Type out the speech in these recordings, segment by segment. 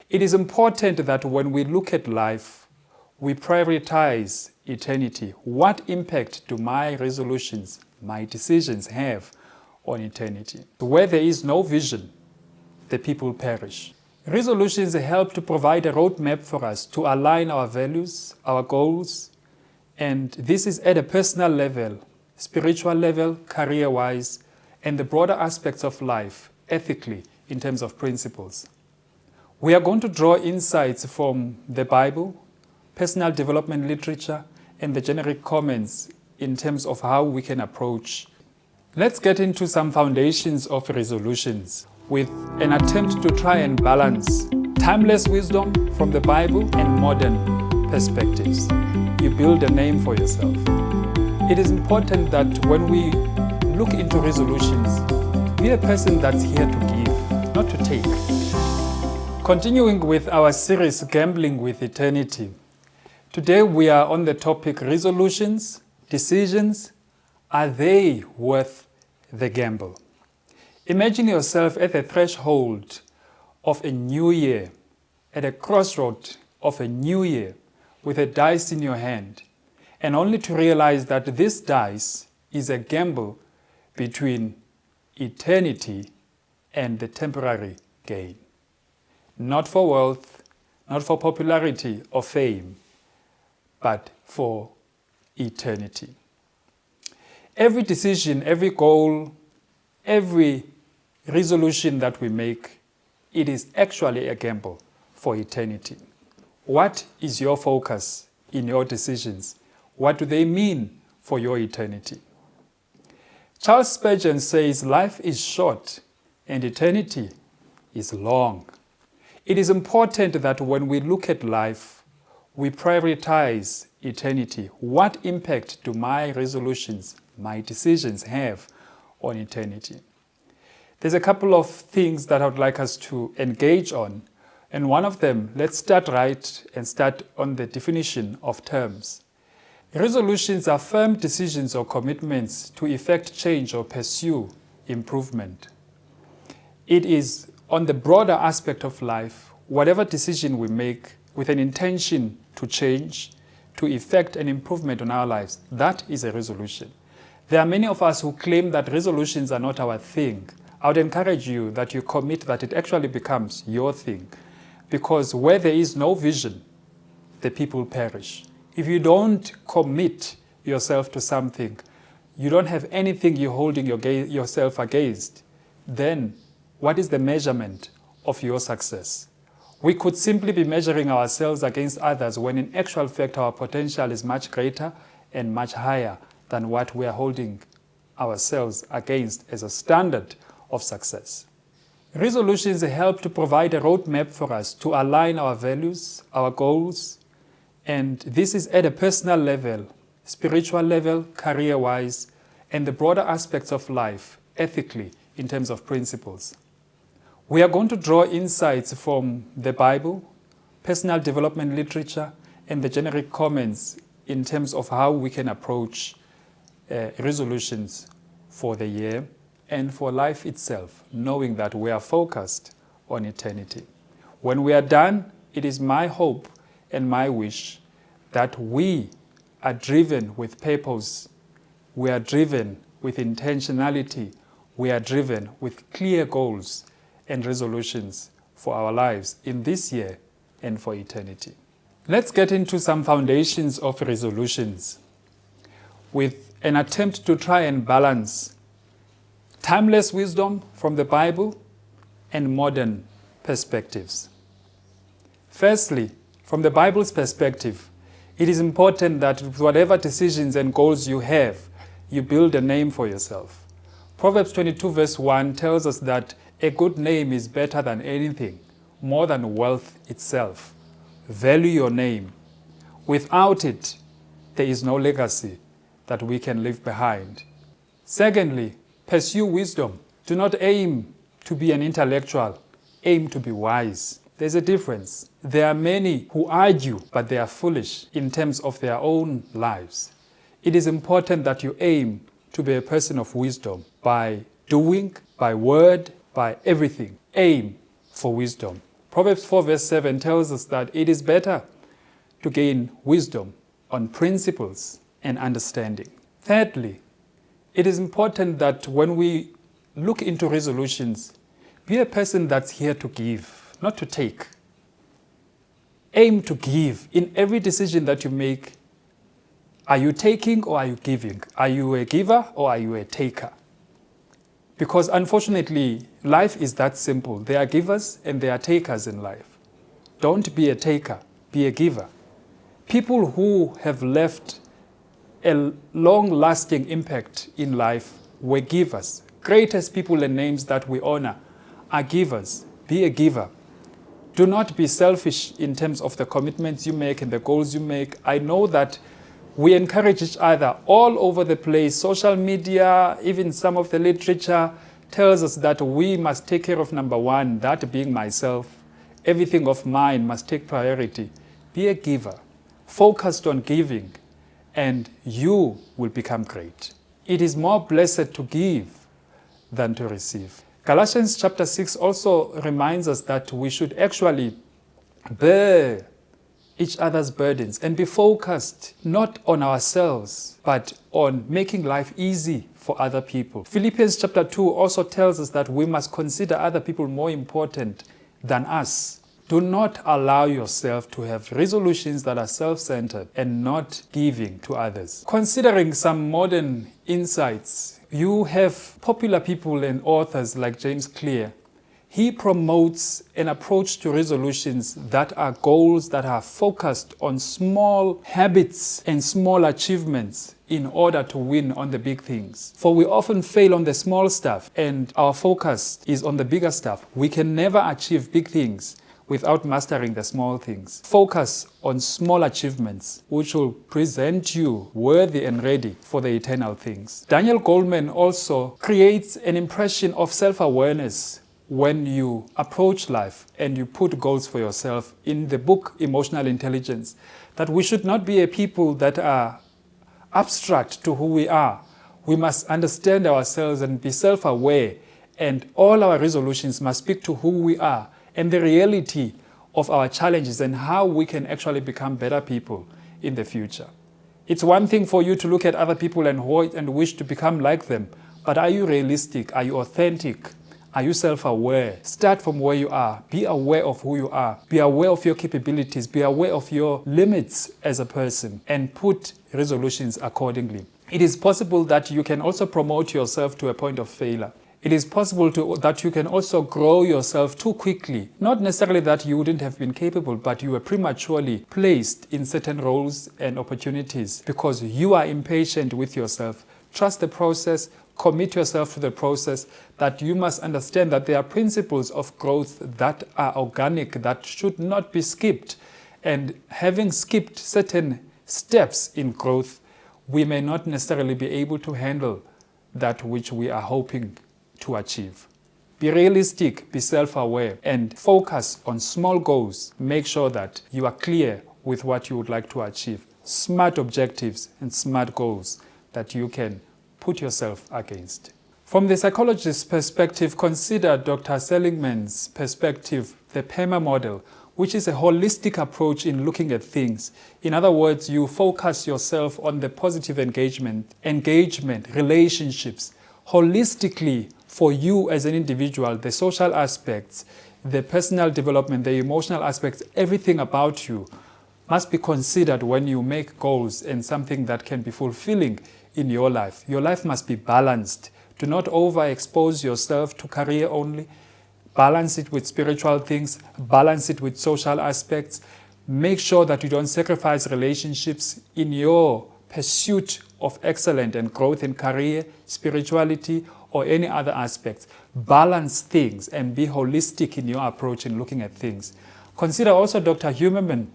It is important that when we look at life, we prioritize eternity. What impact do my resolutions, my decisions have on eternity? Where there is no vision, the people perish. Resolutions help to provide a roadmap for us to align our values, our goals, and this is at a personal level, spiritual level, career-wise, and the broader aspects of life, ethically, in terms of principles. We are going to draw insights from the Bible, personal development literature, and the generic comments in terms of how we can approach. Let's get into some foundations of resolutions with an attempt to try and balance timeless wisdom from the Bible and modern perspectives. You build a name for yourself. It is important that when we look into resolutions, be a person that's here to give, not to take. Continuing with our series, Gambling with Eternity, today we are on the topic resolutions, decisions. Are they worth the gamble? Imagine yourself at the threshold of a new year, at a crossroad of a new year, with a dice in your hand, and only to realize that this dice is a gamble between eternity and the temporary gain. Not for wealth, not for popularity or fame, but for eternity. Every decision, every goal, every resolution that we make, it is actually a gamble for eternity. What is your focus in your decisions? What do they mean for your eternity? Charles Spurgeon says, life is short and eternity is long. It is important that when we look at life, we prioritize eternity. What impact do my resolutions, my decisions have on eternity? There's a couple of things that I would like us to engage on. And one of them, let's start right and start on the definition of terms. Resolutions are firm decisions or commitments to effect change or pursue improvement. It is on the broader aspect of life, whatever decision we make with an intention to change, to effect an improvement on our lives, that is a resolution. There are many of us who claim that resolutions are not our thing. I would encourage you that you commit that it actually becomes your thing. Because where there is no vision, the people perish. If you don't commit yourself to something, you don't have anything you're holding yourself against, then what is the measurement of your success? We could simply be measuring ourselves against others when in actual fact our potential is much greater and much higher than what we are holding ourselves against as a standard of success. Resolutions help to provide a roadmap for us to align our values, our goals, and this is at a personal level, spiritual level, career-wise, and the broader aspects of life, ethically, in terms of principles. We are going to draw insights from the Bible, personal development literature, and the generic comments in terms of how we can approach resolutions for the year and for life itself, knowing that we are focused on eternity. When we are done, it is my hope and my wish that we are driven with purpose, we are driven with intentionality, we are driven with clear goals and resolutions for our lives in this year and for eternity. Let's get into some foundations of resolutions with an attempt to try and balance timeless wisdom from the Bible and modern perspectives. Firstly, from the Bible's perspective, it is important that with whatever decisions and goals you have, you build a name for yourself. Proverbs 22 verse 1 tells us that a good name is better than anything, more than wealth itself. Value your name. Without it, there is no legacy that we can leave behind. Secondly, pursue wisdom. Do not aim to be an intellectual. Aim to be wise. There's a difference. There are many who argue, but they are foolish in terms of their own lives. It is important that you aim to be a person of wisdom by doing, by word, by everything. Aim for wisdom. Proverbs 4 verse 7 tells us that it is better to gain wisdom on principles and understanding. Thirdly, it is important that when we look into resolutions, be a person that's here to give, not to take. Aim to give. In every decision that you make, are you taking or are you giving? Are you a giver or are you a taker? Because unfortunately, life is that simple. There are givers and there are takers in life. Don't be a taker, be a giver. People who have left a long-lasting impact in life were givers. Greatest people and names that we honor are givers. Be a giver. Do not be selfish in terms of the commitments you make and the goals you make. I know that we encourage each other all over the place. Social media, even some of the literature tells us that we must take care of number one, that being myself. Everything of mine must take priority. Be a giver, focused on giving, and you will become great. It is more blessed to give than to receive. Galatians chapter 6 also reminds us that we should actually bear each other's burdens and be focused not on ourselves, but on making life easy for other people. Philippians chapter 2 also tells us that we must consider other people more important than us. Do not allow yourself to have resolutions that are self-centered and not giving to others. Considering some modern insights, you have popular people and authors like James Clear. He promotes an approach to resolutions that are goals that are focused on small habits and small achievements in order to win on the big things. For we often fail on the small stuff and our focus is on the bigger stuff. We can never achieve big things without mastering the small things. Focus on small achievements which will present you worthy and ready for the eternal things. Daniel Goleman also creates an impression of self-awareness when you approach life and you put goals for yourself in the book Emotional Intelligence, that we should not be a people that are abstract to who we are. We must understand ourselves and be self-aware, and all our resolutions must speak to who we are and the reality of our challenges and how we can actually become better people in the future. It's one thing for you to look at other people and wish to become like them, but are you realistic? Are you authentic? Are you self-aware? Start from where you are. Be aware of who you are. Be aware of your capabilities. Be aware of your limits as a person and put resolutions accordingly. It is possible that you can also promote yourself to a point of failure. It is possible that you can also grow yourself too quickly. Not necessarily that you wouldn't have been capable, but you were prematurely placed in certain roles and opportunities because you are impatient with yourself. Trust the process. Commit yourself to the process, that you must understand that there are principles of growth that are organic, that should not be skipped. And having skipped certain steps in growth, we may not necessarily be able to handle that which we are hoping to achieve. Be realistic, be self-aware, and focus on small goals. Make sure that you are clear with what you would like to achieve. Smart objectives and smart goals that you can put yourself against. From the psychologist's perspective, consider Dr. Seligman's perspective, the PEMA model, which is a holistic approach in looking at things. In other words, you focus yourself on the positive engagement, relationships, holistically for you as an individual, the social aspects, the personal development, the emotional aspects, everything about you must be considered when you make goals and something that can be fulfilling in your life. Your life must be balanced. Do not overexpose yourself to career only. Balance it with spiritual things. Balance it with social aspects. Make sure that you don't sacrifice relationships in your pursuit of excellence and growth in career, spirituality, or any other aspects. Balance things and be holistic in your approach in looking at things. Consider also Dr. Huberman,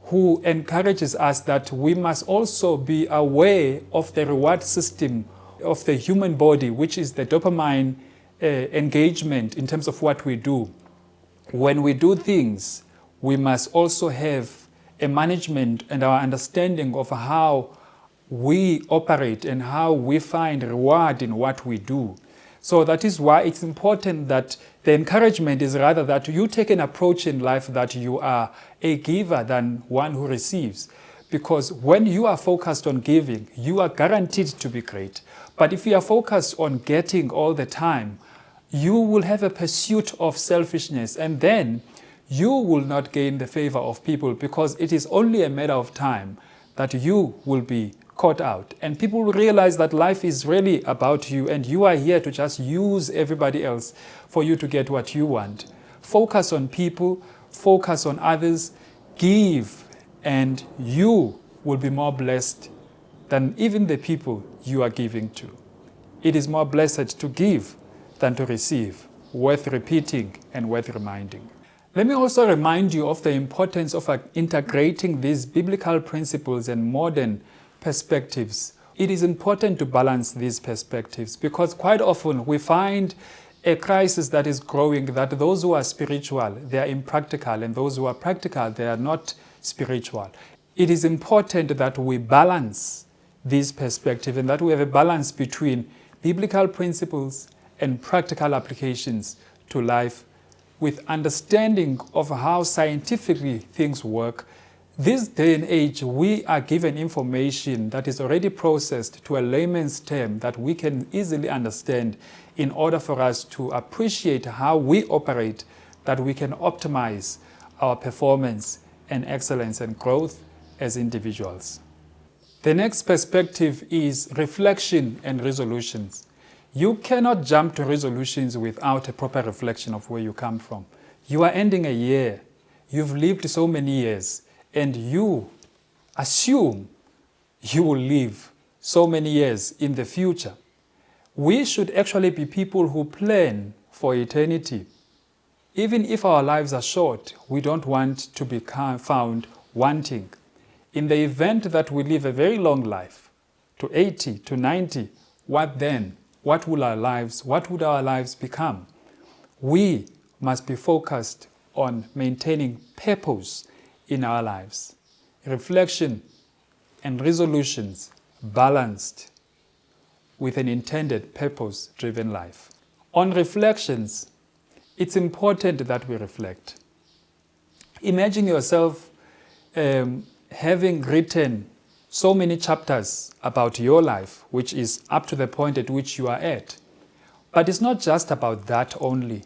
who encourages us that we must also be aware of the reward system of the human body, which is the dopamine engagement in terms of what we do. When we do things, we must also have a management and our understanding of how we operate and how we find reward in what we do. So that is why it's important that the encouragement is rather that you take an approach in life that you are a giver than one who receives. Because when you are focused on giving, you are guaranteed to be great. But if you are focused on getting all the time, you will have a pursuit of selfishness, and then you will not gain the favor of people, because it is only a matter of time that you will be caught out. And people will realize that life is really about you, and you are here to just use everybody else for you to get what you want. Focus on people, focus on others, give, and you will be more blessed than even the people you are giving to. It is more blessed to give than to receive, worth repeating and worth reminding. Let me also remind you of the importance of integrating these biblical principles and modern perspectives. It is important to balance these perspectives, because quite often we find a crisis that is growing, that those who are spiritual, they are impractical, and those who are practical, they are not spiritual. It is important that we balance these perspectives and that we have a balance between biblical principles and practical applications to life, with understanding of how scientifically things work. This day and age, we are given information that is already processed to a layman's term that we can easily understand in order for us to appreciate how we operate, that we can optimize our performance and excellence and growth as individuals. The next perspective is reflection and resolutions. You cannot jump to resolutions without a proper reflection of where you come from. You are ending a year. You've lived so many years, and you assume you will live so many years in the future. We should actually be people who plan for eternity. Even if our lives are short, we don't want to be found wanting. In the event that we live a very long life, to 80, to 90, what then? What would our lives become? We must be focused on maintaining purpose in our lives. Reflection and resolutions balanced with an intended purpose-driven life. On reflections, it's important that we reflect. Imagine yourself having written so many chapters about your life, which is up to the point at which you are at. But it's not just about that only.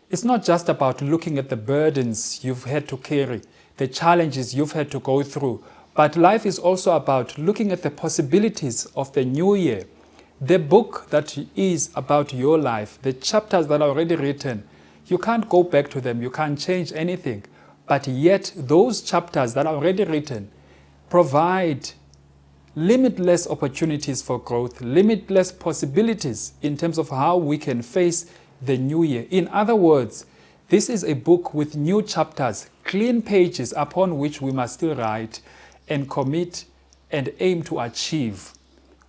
It's not just about looking at the burdens you've had to carry, the challenges you've had to go through, but life is also about looking at the possibilities of the new year. The book that is about your life, the chapters that are already written, you can't go back to them, you can't change anything. But yet, those chapters that are already written provide limitless opportunities for growth, limitless possibilities in terms of how we can face the new year. In other words, this is a book with new chapters, clean pages upon which we must still write and commit and aim to achieve,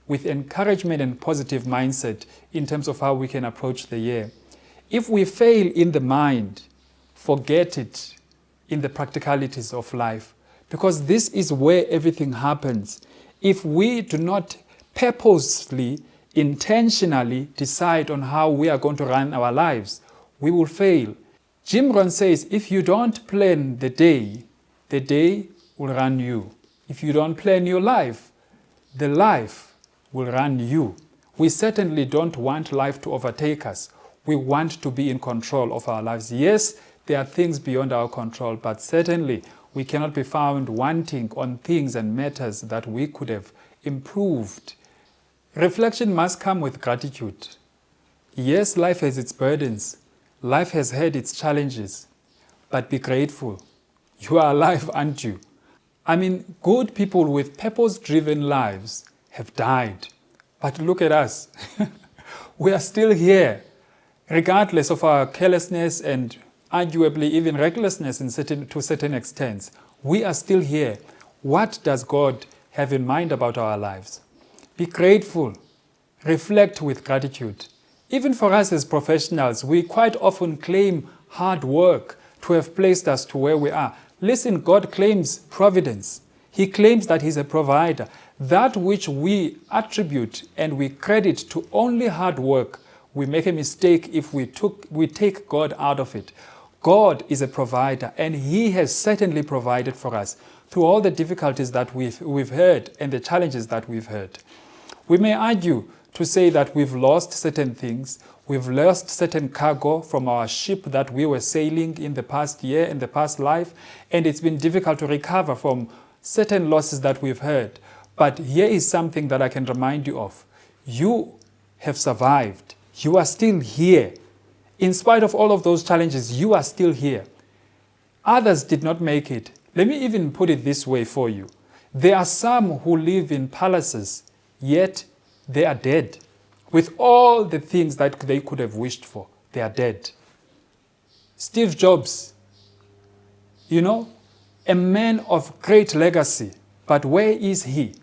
with encouragement and positive mindset in terms of how we can approach the year. If we fail in the mind, forget it in the practicalities of life, because this is where everything happens. If we do not purposely, intentionally decide on how we are going to run our lives, we will fail. Jim Rohn says, if you don't plan the day will run you. If you don't plan your life, the life will run you. We certainly don't want life to overtake us. We want to be in control of our lives. Yes, there are things beyond our control, but certainly we cannot be found wanting on things and matters that we could have improved. Reflection must come with gratitude. Yes, life has its burdens. Life has had its challenges. But be grateful. You are alive, aren't you? I mean, good people with purpose-driven lives have died. But look at us. We are still here, regardless of our carelessness and arguably even recklessness to certain extents. We are still here. What does God have in mind about our lives? Be grateful. Reflect with gratitude. Even for us as professionals, we quite often claim hard work to have placed us to where we are. Listen, God claims providence. He claims that He's a provider. That which we attribute and we credit to only hard work, We make a mistake if we take God out of it. God is a provider, and He has certainly provided for us through all the difficulties that we've heard and the challenges that we've heard. We may argue to say that we've lost certain things. We've lost certain cargo from our ship that we were sailing in the past year, in the past life, and it's been difficult to recover from certain losses that we've heard. But here is something that I can remind you of. You have survived. You are still here. In spite of all of those challenges, you are still here. Others did not make it. Let me even put it this way for you. There are some who live in palaces, yet they are dead. With all the things that they could have wished for, they are dead. Steve Jobs, a man of great legacy, but where is he?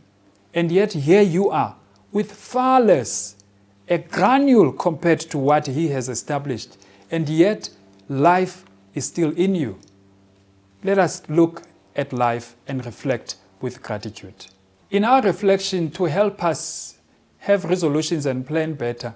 And yet here you are, with far less, a granule compared to what he has established, and yet life is still in you. Let us look at life and reflect with gratitude. In our reflection, to help us have resolutions and plan better,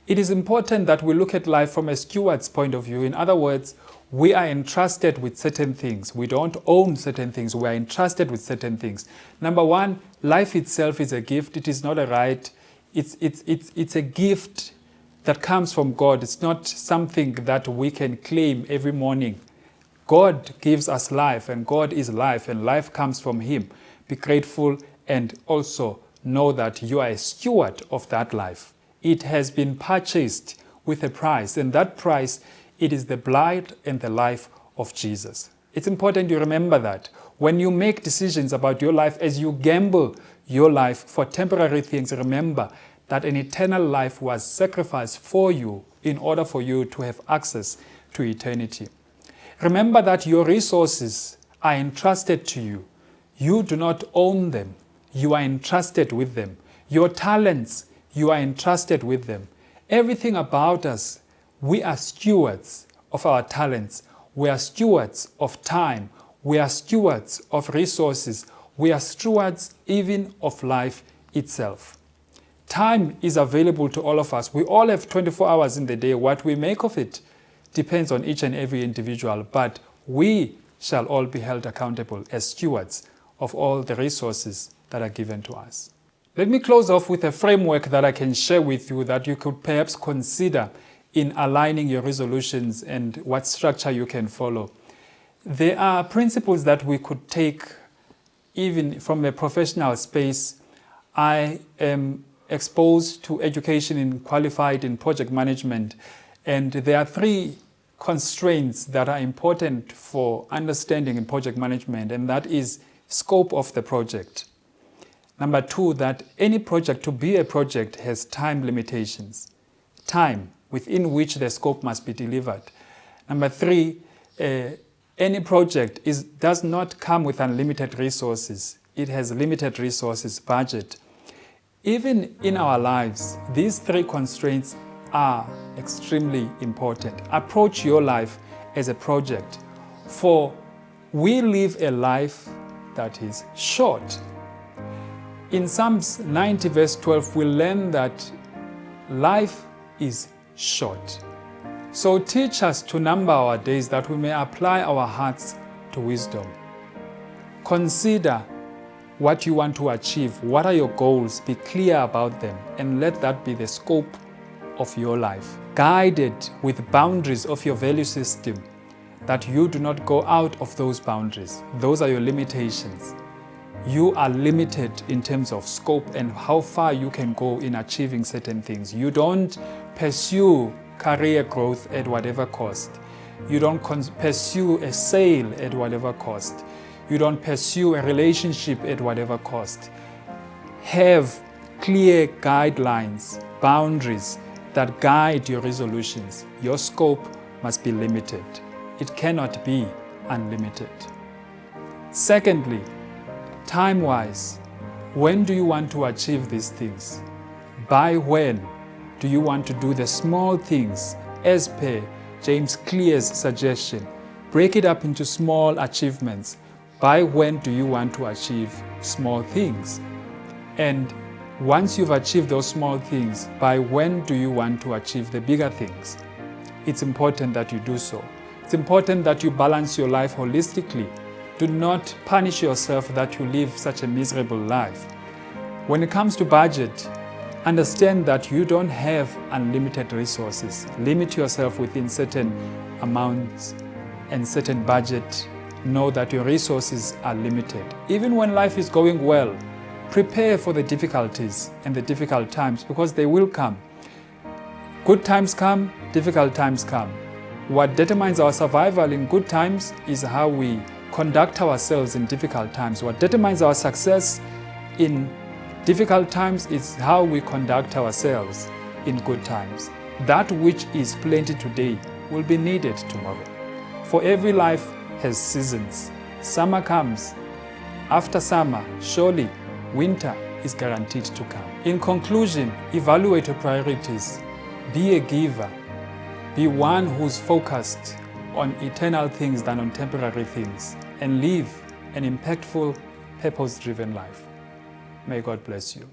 it is important that we look at life from a steward's point of view. In other words, we are entrusted with certain things. We don't own certain things. We are entrusted with certain things. Number one, life itself is a gift. It is not a right. It's a gift that comes from God. It's not something that we can claim every morning. God gives us life, and God is life, and life comes from Him. Be grateful and also know that you are a steward of that life. It has been purchased with a price, and that price, it is the blood and the life of Jesus. It's important you remember that. When you make decisions about your life, as you gamble your life for temporary things, remember that an eternal life was sacrificed for you in order for you to have access to eternity. Remember that your resources are entrusted to you. You do not own them. You are entrusted with them. Your talents, you are entrusted with them. Everything about us, we are stewards of our talents. We are stewards of time. We are stewards of resources. We are stewards even of life itself. Time is available to all of us. We all have 24 hours in the day. What we make of it depends on each and every individual, but we shall all be held accountable as stewards of all the resources that are given to us. Let me close off with a framework that I can share with you that you could perhaps consider in aligning your resolutions and what structure you can follow. There are principles that we could take even from a professional space. I am exposed to education in qualified in project management, and there are 3 constraints that are important for understanding in project management, and that is scope of the project. Number 2, that any project, to be a project, has time limitations, time within which the scope must be delivered. Number 3, any project does not come with unlimited resources. It has limited resources, budget. Even in our lives, these 3 constraints are extremely important. Approach your life as a project, for we live a life that is short. In Psalms 90 verse 12, we learn that life is short. So teach us to number our days that we may apply our hearts to wisdom. Consider what you want to achieve. What are your goals? Be clear about them, and let that be the scope of your life. Guided with boundaries of your value system, that you do not go out of those boundaries. Those are your limitations. You are limited in terms of scope and how far you can go in achieving certain things. You don't pursue career growth at whatever cost. You don't pursue a sale at whatever cost. You don't pursue a relationship at whatever cost. Have clear guidelines, boundaries that guide your resolutions. Your scope must be limited. It cannot be unlimited. Secondly, time-wise, when do you want to achieve these things? By when do you want to do the small things as per James Clear's suggestion? Break it up into small achievements. By when do you want to achieve small things? And Once you've achieved those small things, by when do you want to achieve the bigger things? It's important that you do so. It's important that you balance your life holistically. Do not punish yourself that you live such a miserable life. When it comes to budget, understand that you don't have unlimited resources. Limit yourself within certain amounts and certain budget. Know that your resources are limited. Even when life is going well, prepare for the difficulties and the difficult times, because they will come. Good times come, difficult times come. What determines our survival in good times is how we conduct ourselves in difficult times. What determines our success in difficult times is how we conduct ourselves in good times. That which is plenty today will be needed tomorrow. For every life has seasons. Summer comes. After summer, surely winter is guaranteed to come. In conclusion, evaluate your priorities. Be a giver. Be one who's focused on eternal things than on temporary things, and live an impactful, purpose-driven life. May God bless you.